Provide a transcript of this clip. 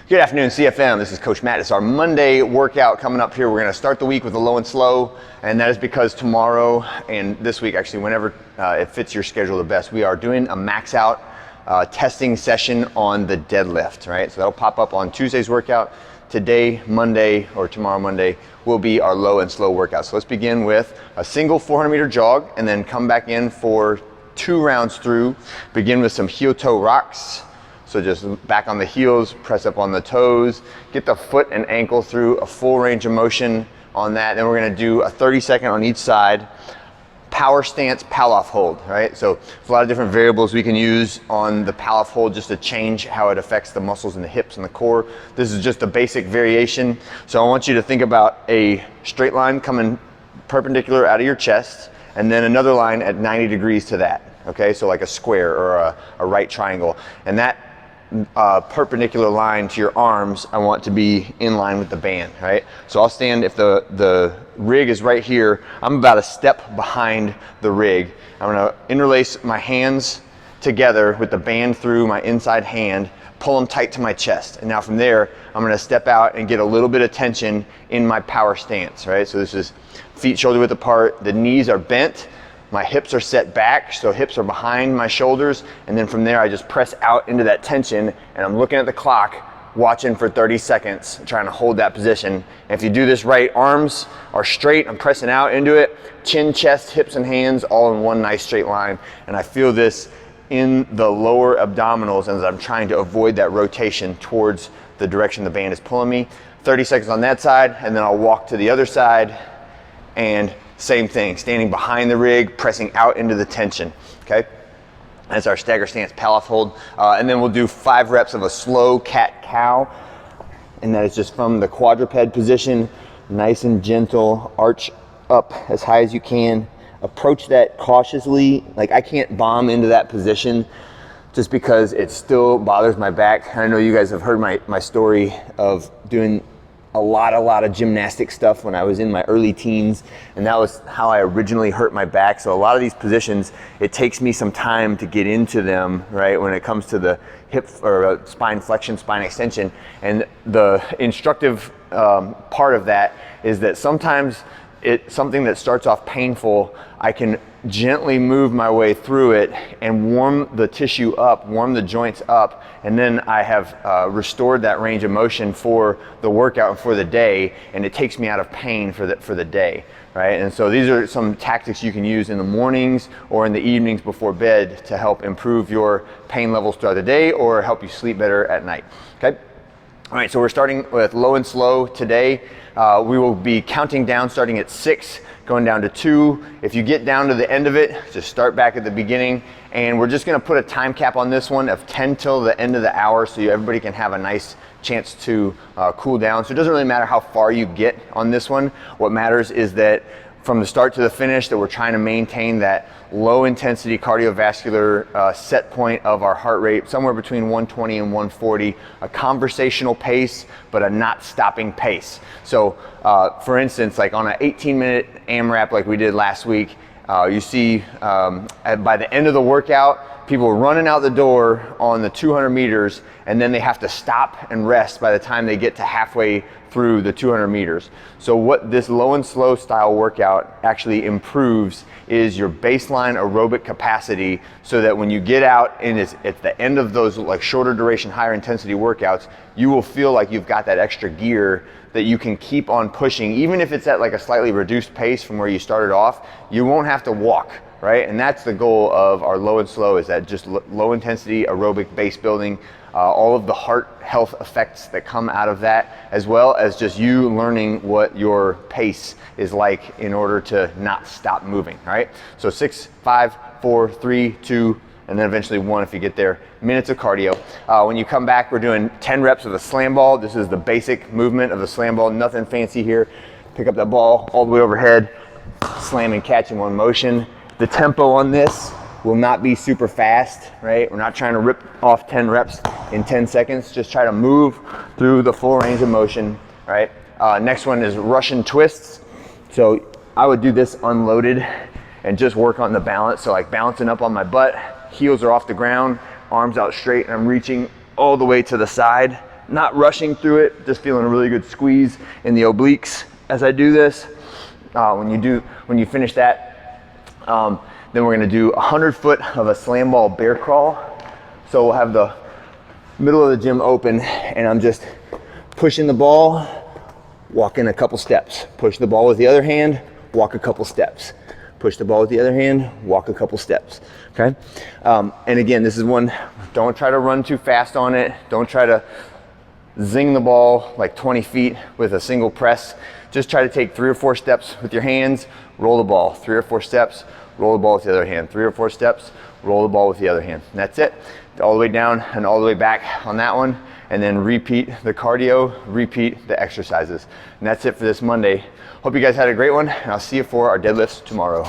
Good afternoon, CFM. This is Coach Matt. It's our Monday workout coming up here. We're going to start the week with a low and slow, and that is because tomorrow and this week, actually, whenever it fits your schedule the best, we are doing a max out testing session on the deadlift, right? So that'll pop up on Tuesday's workout. Today, Monday, or tomorrow, Monday, will be our low and slow workout. So let's begin with a single 400-meter jog, and then come back in for 2 rounds through. Begin with some heel-toe rocks. So just back on the heels, press up on the toes, get the foot and ankle through a full range of motion on that. Then we're gonna do a 30-second on each side, power stance, Pallof hold, right? So there's a lot of different variables we can use on the Pallof hold just to change how it affects the muscles in the hips and the core. This is just a basic variation. So I want you to think about a straight line coming perpendicular out of your chest, and then another line at 90 degrees to that, okay? So like a square or a right triangle. And that perpendicular line to your arms, I want to be in line with the band, right? So I'll stand, if the rig is right here, I'm about a step behind the rig. I'm gonna interlace my hands together with the band through my inside hand, pull them tight to my chest. And now from there, I'm gonna step out and get a little bit of tension in my power stance, right? So this is feet shoulder width apart, the knees are bent, my hips are set back, so hips are behind my shoulders, and then from there I just press out into that tension, and I'm looking at the clock, watching for 30 seconds, trying to hold that position. And if you do this right, arms are straight, I'm pressing out into it, chin, chest, hips, and hands all in one nice straight line, and I feel this in the lower abdominals as I'm trying to avoid that rotation towards the direction the band is pulling me. 30 seconds on that side, and then I'll walk to the other side, and same thing, standing behind the rig, pressing out into the tension, okay? That's our stagger stance Pallof hold. And then we'll do 5 reps of a slow cat-cow, and that is just from the quadruped position, nice and gentle, arch up as high as you can. Approach that cautiously, like I can't bomb into that position just because it still bothers my back. I know you guys have heard my story of doing a lot of gymnastic stuff when I was in my early teens, and that was how I originally hurt my back. So a lot of these positions, it takes me some time to get into them, right? When it comes to the hip or spine flexion, spine extension. And the instructive part of that is that sometimes it's something that starts off painful, I can gently move my way through it and warm the tissue up, warm the joints up, and then I have restored that range of motion for the workout and for the day, and it takes me out of pain for the day, right? And so these are some tactics you can use in the mornings or in the evenings before bed to help improve your pain levels throughout the day or help you sleep better at night, okay? All right, so we're starting with low and slow today. We will be counting down, starting at 6, going down to 2. If you get down to the end of it, just start back at the beginning. And we're just gonna put a time cap on this one of 10 till the end of the hour so everybody can have a nice chance to cool down. So it doesn't really matter how far you get on this one. What matters is that from the start to the finish, that we're trying to maintain that low intensity cardiovascular set point of our heart rate, somewhere between 120 and 140, a conversational pace, but a not stopping pace. So for instance, like on an 18-minute AMRAP like we did last week, you see by the end of the workout, people running out the door on the 200 meters, and then they have to stop and rest by the time they get to halfway through the 200 meters. So what this low and slow style workout actually improves is your baseline aerobic capacity, so that when you get out and it's at the end of those like shorter duration, higher intensity workouts, you will feel like you've got that extra gear that you can keep on pushing. Even if it's at like a slightly reduced pace from where you started off, you won't have to walk, right? And that's the goal of our low and slow, is that just low intensity aerobic base building, all of the heart health effects that come out of that, as well as just you learning what your pace is like in order to not stop moving, right? So 6, 5, 4, 3, 2, and then eventually 1 if you get there, minutes of cardio. When you come back, we're doing 10 reps of the slam ball. This is the basic movement of the slam ball, nothing fancy here. Pick up that ball all the way overhead, slam and catch in one motion. The tempo on this will not be super fast, right? We're not trying to rip off 10 reps in 10 seconds. Just try to move through the full range of motion, right? Next one is Russian twists. So I would do this unloaded and just work on the balance. So like balancing up on my butt, heels are off the ground, arms out straight, and I'm reaching all the way to the side not rushing through it, just feeling a really good squeeze in the obliques as I do this. When you finish that, then we're gonna do 100 foot of a slam ball bear crawl. So we'll have the middle of the gym open and I'm just pushing the ball, walking a couple steps. Push the ball with the other hand, walk a couple steps. Push the ball with the other hand, walk a couple steps, okay? And again, this is one, don't try to run too fast on it. Don't try to zing the ball like 20 feet with a single press. Just try to take 3 or 4 steps with your hands, roll the ball. 3 or 4 steps, roll the ball with the other hand. 3 or 4 steps, roll the ball with the other hand. And that's it. All the way down and all the way back on that one. And then repeat the cardio, repeat the exercises. And that's it for this Monday. Hope you guys had a great one, and I'll see you for our deadlifts tomorrow.